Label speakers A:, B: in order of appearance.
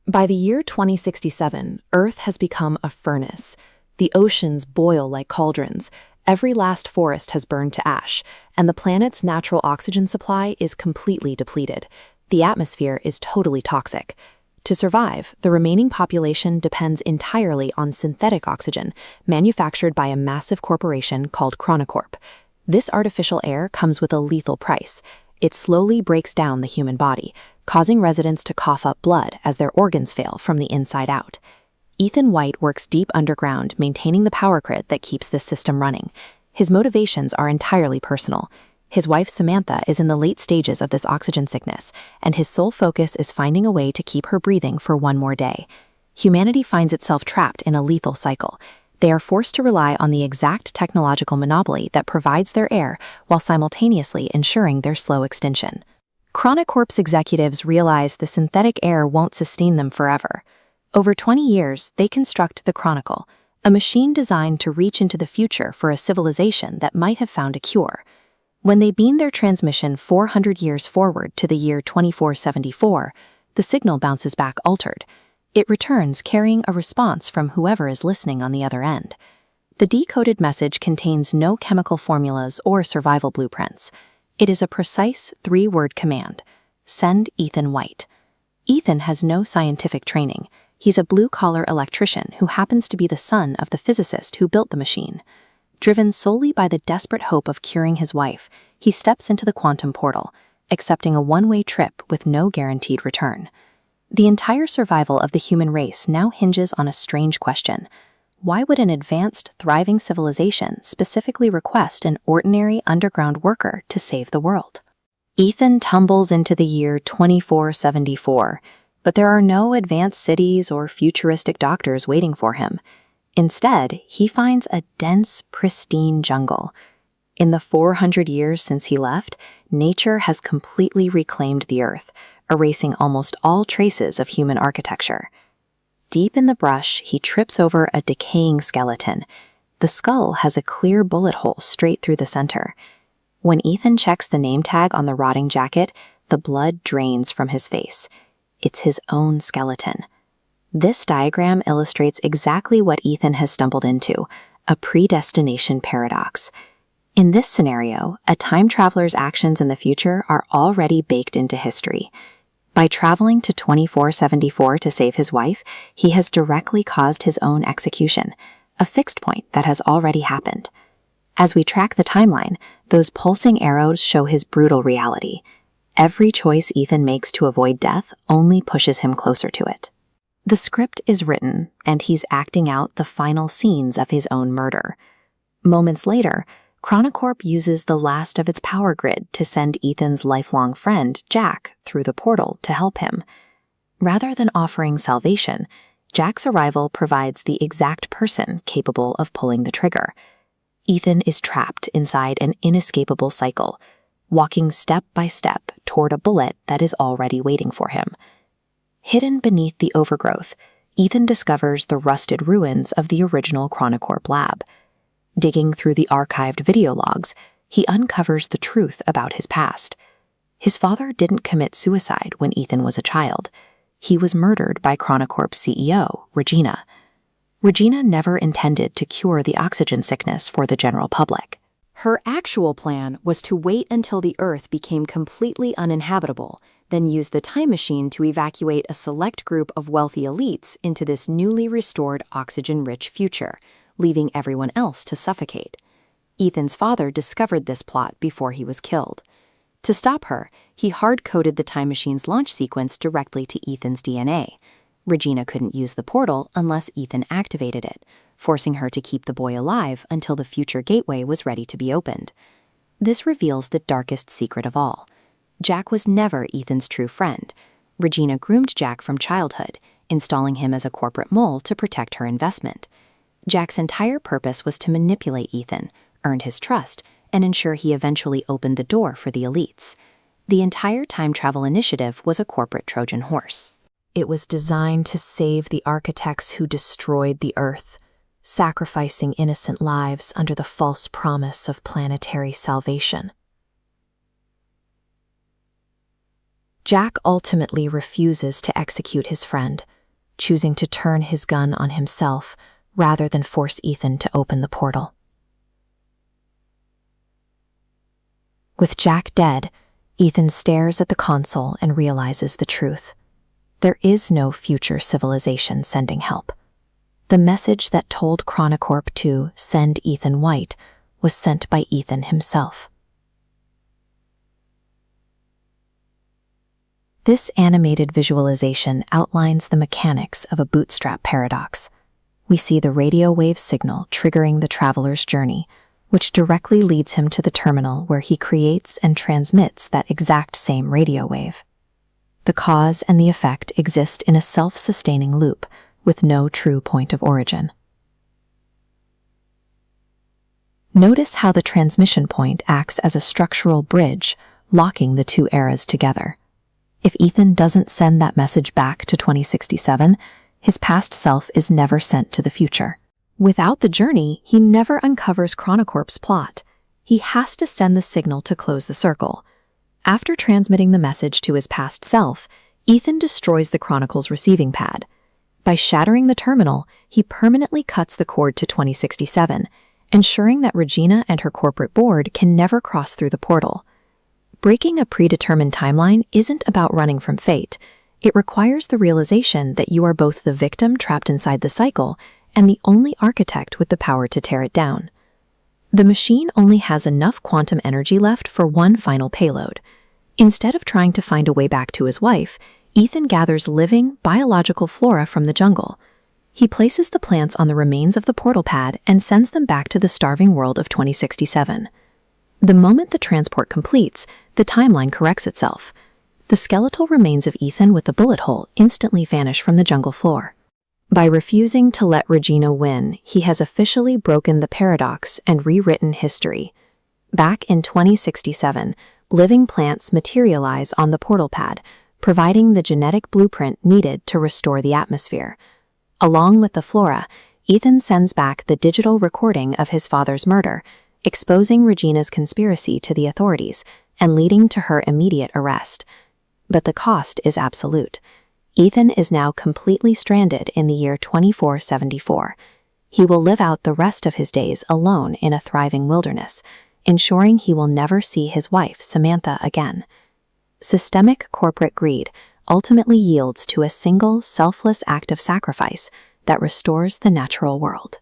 A: By the year 2067, Earth has become a furnace. The oceans boil like cauldrons, every last forest has burned to ash, and the planet's natural oxygen supply is completely depleted. The atmosphere is totally toxic. To survive, the remaining population depends entirely on synthetic oxygen, manufactured by a massive corporation called Chronocorp. This artificial air comes with a lethal price. It slowly breaks down the human body, causing residents to cough up blood as their organs fail from the inside out. Ethan Whyte works deep underground, maintaining the power grid that keeps this system running. His motivations are entirely personal. His wife Samantha is in the late stages of this oxygen sickness, and his sole focus is finding a way to keep her breathing for one more day. Humanity finds itself trapped in a lethal cycle. They are forced to rely on the exact technological monopoly that provides their air while simultaneously ensuring their slow extinction. Chronocorp's executives realize the synthetic air won't sustain them forever. Over 20 years, they construct the Chronicle, a machine designed to reach into the future for a civilization that might have found a cure. When they beam their transmission 400 years forward to the year 2474, the signal bounces back altered. It returns carrying a response from whoever is listening on the other end. The decoded message contains no chemical formulas or survival blueprints. It is a precise 3-word command: send Ethan Whyte. Ethan has no scientific training. He's a blue-collar electrician who happens to be the son of the physicist who built the machine. Driven solely by the desperate hope of curing his wife, he steps into the quantum portal, accepting a one-way trip with no guaranteed return. The entire survival of the human race now hinges on a strange question. Why would an advanced, thriving civilization specifically request an ordinary underground worker to save the world? Ethan tumbles into the year 2474, but there are no advanced cities or futuristic doctors waiting for him. Instead, he finds a dense, pristine jungle. In the 400 years since he left, nature has completely reclaimed the Earth, erasing almost all traces of human architecture. Deep in the brush, he trips over a decaying skeleton. The skull has a clear bullet hole straight through the center. When Ethan checks the name tag on the rotting jacket, the blood drains from his face. It's his own skeleton. This diagram illustrates exactly what Ethan has stumbled into, a predestination paradox. In this scenario, a time traveler's actions in the future are already baked into history. By traveling to 2474 to save his wife, he has directly caused his own execution, a fixed point that has already happened. As we track the timeline, those pulsing arrows show his brutal reality. Every choice Ethan makes to avoid death only pushes him closer to it. The script is written, and he's acting out the final scenes of his own murder. Moments later, Chronocorp uses the last of its power grid to send Ethan's lifelong friend, Jack, through the portal to help him. Rather than offering salvation, Jack's arrival provides the exact person capable of pulling the trigger. Ethan is trapped inside an inescapable cycle, walking step by step toward a bullet that is already waiting for him. Hidden beneath the overgrowth, Ethan discovers the rusted ruins of the original Chronocorp lab. Digging through the archived video logs, he uncovers the truth about his past. His father didn't commit suicide when Ethan was a child. He was murdered by Chronocorp's CEO, Regina. Regina never intended to cure the oxygen sickness for the general public.
B: Her actual plan was to wait until the Earth became completely uninhabitable, then use the time machine to evacuate a select group of wealthy elites into this newly restored oxygen-rich future, leaving everyone else to suffocate. Ethan's father discovered this plot before he was killed. To stop her, he hard-coded the time machine's launch sequence directly to Ethan's DNA. Regina couldn't use the portal unless Ethan activated it, forcing her to keep the boy alive until the future gateway was ready to be opened. This reveals the darkest secret of all. Jack was never Ethan's true friend. Regina groomed Jack from childhood, installing him as a corporate mole to protect her investment. Jack's entire purpose was to manipulate Ethan, earn his trust, and ensure he eventually opened the door for the elites. The entire time travel initiative was a corporate Trojan horse. It was designed to save the architects who destroyed the Earth, sacrificing innocent lives under the false promise of planetary salvation.
A: Jack ultimately refuses to execute his friend, choosing to turn his gun on himself rather than force Ethan to open the portal. With Jack dead, Ethan stares at the console and realizes the truth. There is no future civilization sending help. The message that told Chronocorp to send Ethan Whyte was sent by Ethan himself. This animated visualization outlines the mechanics of a bootstrap paradox. We see the radio wave signal triggering the traveler's journey, which directly leads him to the terminal where he creates and transmits that exact same radio wave. The cause and the effect exist in a self-sustaining loop with no true point of origin. Notice how the transmission point acts as a structural bridge, locking the two eras together. If Ethan doesn't send that message back to 2067, his past self is never sent to the future. Without the journey, he never uncovers Chronocorp's plot. He has to send the signal to close the circle. After transmitting the message to his past self, Ethan destroys the Chronicle's receiving pad. By shattering the terminal, he permanently cuts the cord to 2067, ensuring that Regina and her corporate board can never cross through the portal. Breaking a predetermined timeline isn't about running from fate. It requires the realization that you are both the victim trapped inside the cycle and the only architect with the power to tear it down. The machine only has enough quantum energy left for one final payload. Instead of trying to find a way back to his wife, Ethan gathers living, biological flora from the jungle. He places the plants on the remains of the portal pad and sends them back to the starving world of 2067. The moment the transport completes, the timeline corrects itself. The skeletal remains of Ethan with the bullet hole instantly vanish from the jungle floor. By refusing to let Regina win, he has officially broken the paradox and rewritten history. Back in 2067, living plants materialize on the portal pad, providing the genetic blueprint needed to restore the atmosphere. Along with the flora, Ethan sends back the digital recording of his father's murder, exposing Regina's conspiracy to the authorities and leading to her immediate arrest. But the cost is absolute. Ethan is now completely stranded in the year 2474. He will live out the rest of his days alone in a thriving wilderness, ensuring he will never see his wife, Samantha, again. Systemic corporate greed ultimately yields to a single, selfless act of sacrifice that restores the natural world.